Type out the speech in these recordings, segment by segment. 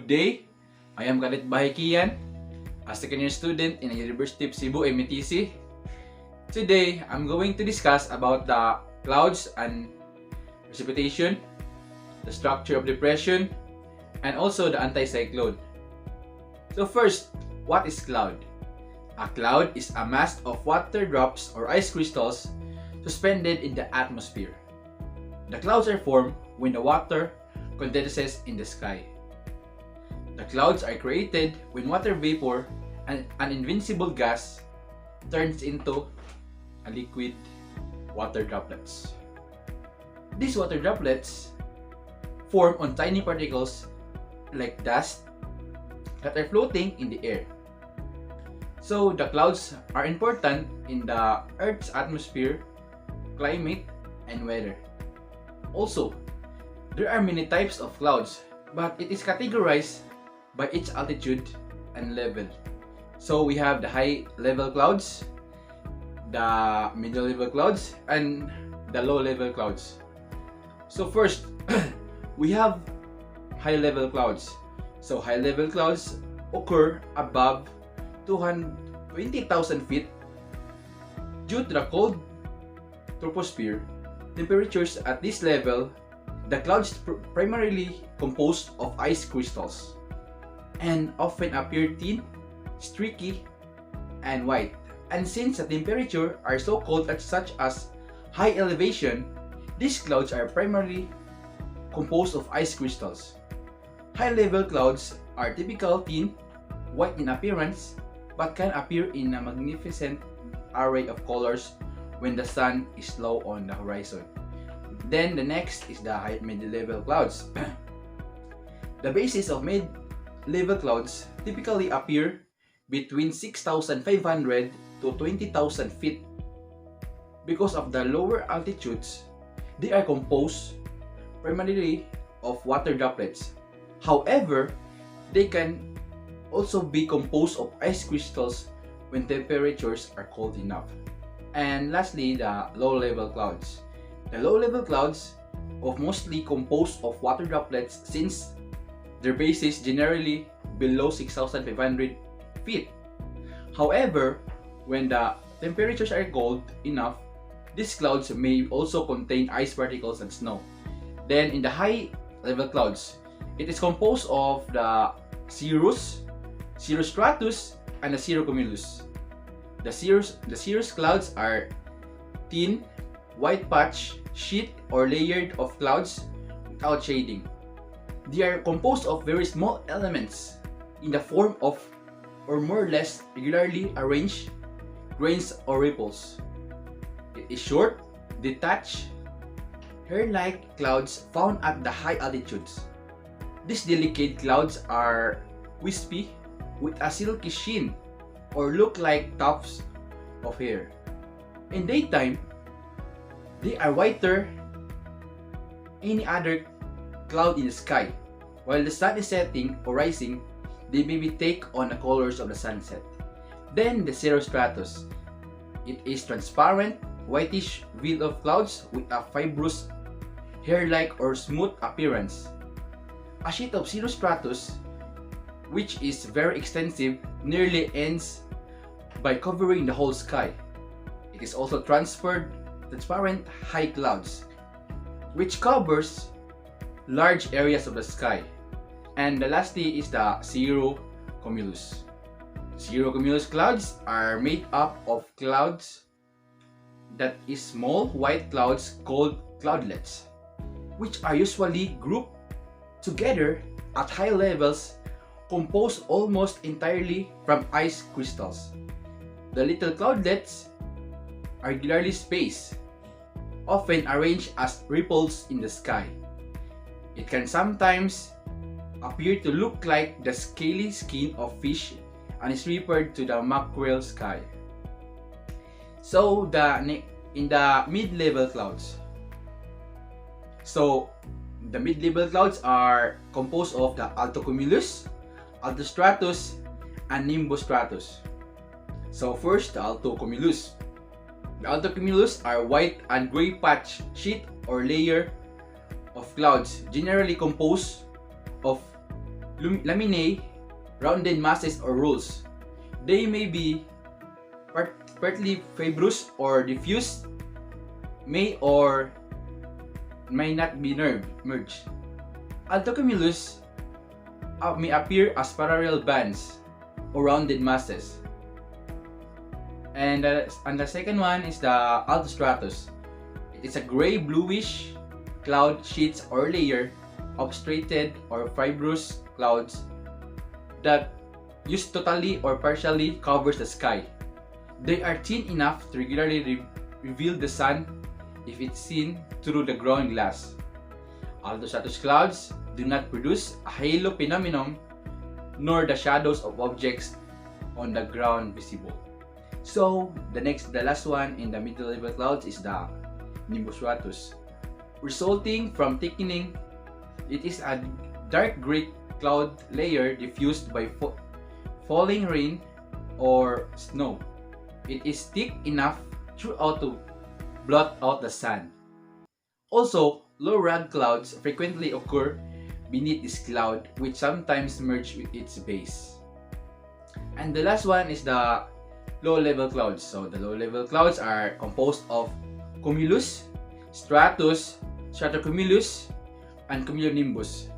Good day, I am Khalid Bahikian, a second year student in the University of Cebu, METC. Today, I'm going to discuss about the clouds and precipitation, the structure of depression, and also the anticyclone. So first, what is cloud? A cloud is a mass of water drops or ice crystals suspended in the atmosphere. The clouds are formed when the water condenses in the sky. The clouds are created when water vapor and an invincible gas turns into a liquid water droplets. These water droplets form on tiny particles like dust that are floating in the air. So the clouds are important in the Earth's atmosphere, climate, and weather. Also, there are many types of clouds, but it is categorized by its altitude and level. So we have the high level clouds, the middle level clouds, and the low level clouds. So first, we have high level clouds. So high level clouds occur above 220,000 feet. Due to the cold troposphere, temperatures at this level, the clouds primarily composed of ice crystals and often appear thin, streaky, and white. And since the temperature are so cold at such as high elevation, these clouds are primarily composed of ice crystals. High-level clouds are typical thin, white in appearance, but can appear in a magnificent array of colors when the sun is low on the horizon. Then the next is the mid-level clouds. The basis of mid-level clouds typically appear between 6,500 to 20,000 feet. Because of the lower altitudes, they are composed primarily of water droplets. However, they can also be composed of ice crystals when temperatures are cold enough. And lastly, the low-level clouds. The low-level clouds are mostly composed of water droplets since their base is generally below 6,500 feet. However, when the temperatures are cold enough, these clouds may also contain ice particles and snow. Then in the high-level clouds, it is composed of the cirrus, cirrostratus, and the cirrocumulus. The cirrus clouds are thin, white patch, sheet, or layered of clouds without shading. They are composed of very small elements in the form of or more or less regularly arranged grains or ripples. It is short, detached, hair-like clouds found at the high altitudes. These delicate clouds are wispy with a silky sheen or look like tufts of hair. In daytime, they are whiter any other cloud in the sky. While the sun is setting or rising, they may take on the colors of the sunset. Then the cirrostratus. It is transparent, whitish veil of clouds with a fibrous, hair-like or smooth appearance. A sheet of cirrostratus, which is very extensive, nearly ends by covering the whole sky. It is also transparent high clouds, which covers large areas of the sky. And the lastly is the cirrocumulus. Cirrocumulus clouds are made up of clouds that is small white clouds called cloudlets, which are usually grouped together at high levels, composed almost entirely from ice crystals. The little cloudlets are regularly spaced, often arranged as ripples in the sky. It can sometimes appear to look like the scaly skin of fish and is referred to the mackerel sky. So in the mid-level clouds. So the mid-level clouds are composed of the altocumulus, altostratus, and nimbostratus. So first, the altocumulus. The altocumulus are white and gray patch sheet or layer of clouds, generally composed of laminae, rounded masses or rolls. They may be partly fibrous or diffuse, may or may not be merged. Altocumulus may appear as parallel bands or rounded masses. And the second one is the altostratus. It is a gray bluish cloud sheets or layer of striated or fibrous clouds that just totally or partially covers the sky. They are thin enough to regularly reveal the sun if it's seen through the ground glass. Altostratus clouds do not produce a halo phenomenon nor the shadows of objects on the ground visible. So the last one in the middle level clouds is the nimbus stratus. Resulting from thickening, it is a dark gray cloud layer diffused by falling rain or snow. It is thick enough throughout to blot out the sun. Also, low rag clouds frequently occur beneath this cloud, which sometimes merge with its base. And the last one is the low-level clouds. So the low-level clouds are composed of cumulus, stratus, stratocumulus, and cumulonimbus.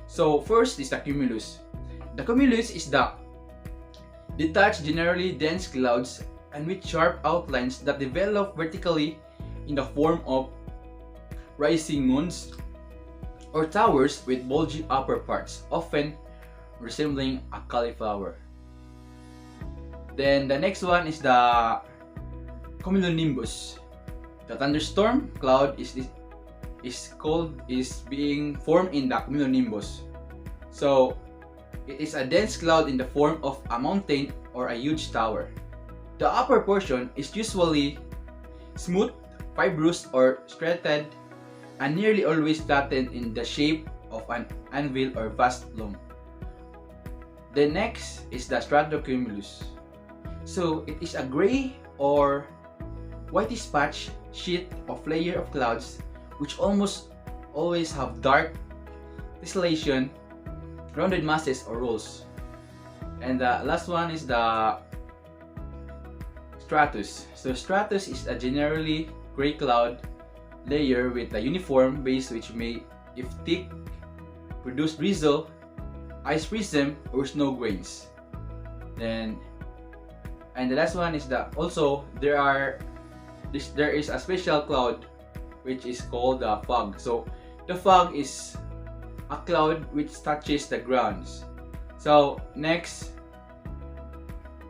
So first is the cumulus. The cumulus is the detached, generally dense clouds and with sharp outlines that develop vertically in the form of rising moons or towers with bulging upper parts, often resembling a cauliflower. Then the next one is the cumulonimbus. The thunderstorm cloud is being formed in the cumulonimbus. So it is a dense cloud in the form of a mountain or a huge tower. The upper portion is usually smooth, fibrous, or striated, and nearly always flattened in the shape of an anvil or vast loom. The next is the stratocumulus. So it is a gray or whitish patch sheet of layer of clouds which almost always have dark tessellation, rounded masses or rolls. And the last one is the stratus. So stratus is a generally gray cloud layer with a uniform base which may, if thick, produce drizzle, ice prism, or snow grains. And the last one is there is a special cloud which is called the fog. So the fog is a cloud which touches the grounds. So next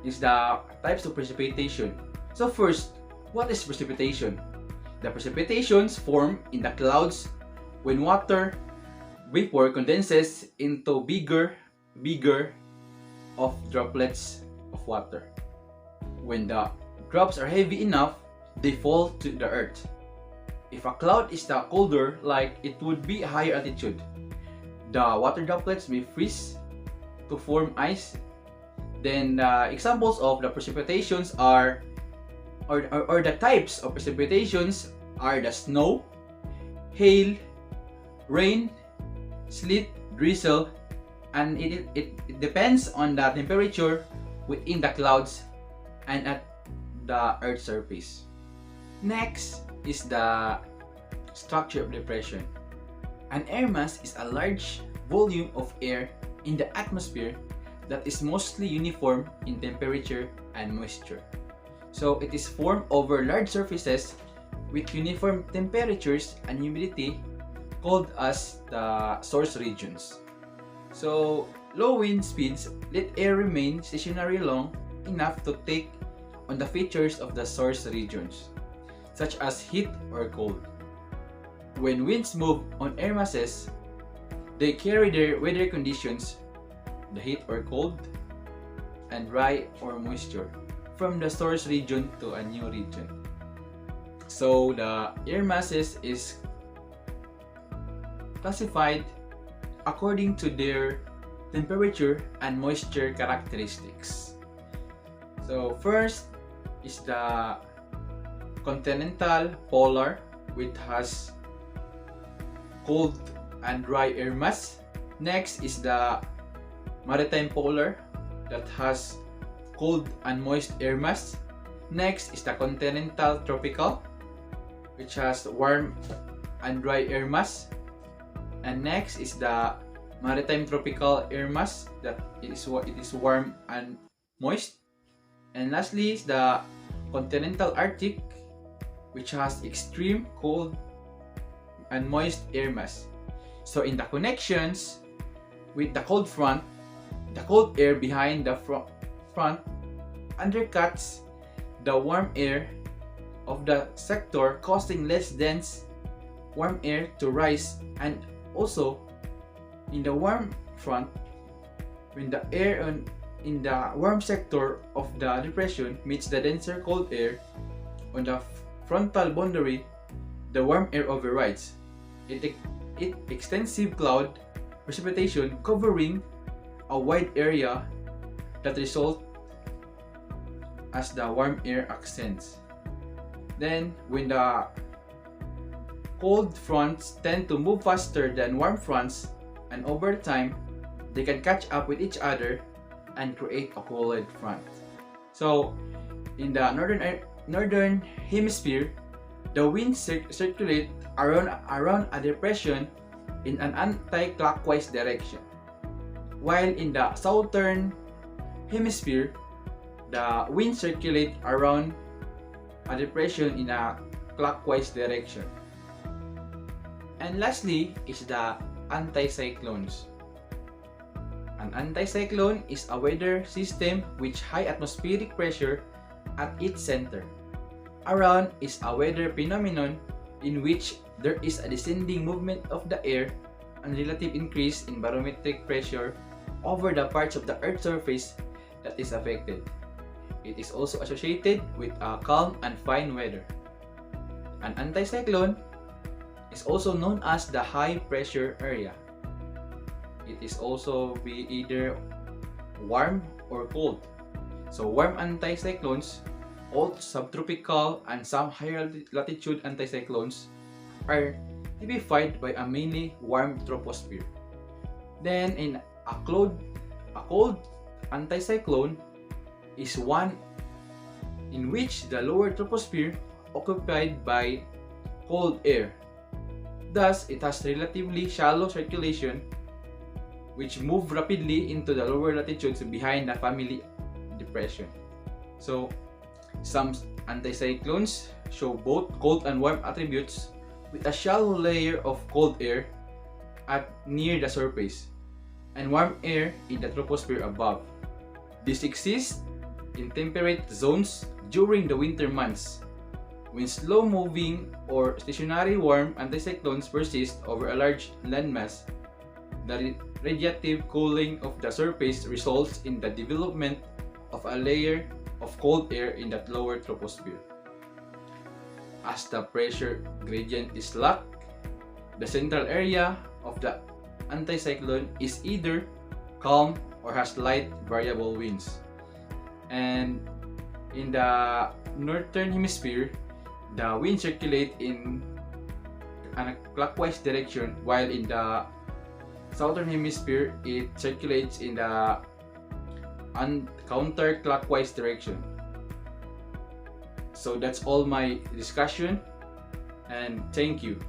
is the types of precipitation. So first, what is precipitation? The precipitations form in the clouds when water vapor condenses into bigger of droplets of water. When the drops are heavy enough, they fall to the earth. If a cloud is colder, like it would be a higher altitude, the water droplets may freeze to form ice. Then the examples of the precipitations are or the types of precipitations are the snow, hail, rain, sleet, drizzle, and it depends on the temperature within the clouds and at the Earth's surface. Next is the structure of depression. An air mass is a large volume of air in the atmosphere that is mostly uniform in temperature and moisture. So it is formed over large surfaces with uniform temperatures and humidity called as the source regions. So low wind speeds let air remain stationary long enough to take on the features of the source regions, such as heat or cold. When winds move on air masses, they carry their weather conditions, the heat or cold, and dry or moisture, from the source region to a new region. So the air masses is classified according to their temperature and moisture characteristics. So first is the continental polar, which has cold and dry air mass. Next is the maritime polar that has cold and moist air mass. Next is the continental tropical, which has warm and dry air mass. And next is the maritime tropical air mass that it is warm and moist. And lastly is the continental Arctic, which has extreme cold and moist air mass. So in the connections with the cold front, the cold air behind the front undercuts the warm air of the sector, causing less dense warm air to rise. And also in the warm front, when the air in the warm sector of the depression meets the denser cold air on the frontal boundary, the warm air overrides it extensive cloud precipitation covering a wide area that result as the warm air ascends. Then when the cold fronts tend to move faster than warm fronts, and over time they can catch up with each other and create a cold front. So in the northern hemisphere, the winds circulate around a depression in an anti-clockwise direction, while in the southern hemisphere, the winds circulate around a depression in a clockwise direction. And lastly is the anticyclones. An anticyclone is a weather system with high atmospheric pressure at its center. Around is a weather phenomenon in which there is a descending movement of the air and relative increase in barometric pressure over the parts of the Earth's surface that is affected. It is also associated with a calm and fine weather. An anticyclone is also known as the high pressure area. It is also be either warm or cold. So warm anticyclones, all subtropical and some higher latitude anticyclones are typified by a mainly warm troposphere. Then in a cold anticyclone is one in which the lower troposphere occupied by cold air. Thus, it has relatively shallow circulation which move rapidly into the lower latitudes behind the family depression. So, some anticyclones show both cold and warm attributes with a shallow layer of cold air near the surface and warm air in the troposphere above. This exists in temperate zones during the winter months, when slow-moving or stationary warm anticyclones persist over a large landmass. The radiative cooling of the surface results in the development of a layer of cold air in the lower troposphere. As the pressure gradient is locked, the central area of the anticyclone is either calm or has light variable winds. And in the northern hemisphere, the winds circulate in a clockwise direction, while in the southern hemisphere, it circulates in the counterclockwise direction. So that's all my discussion, and thank you.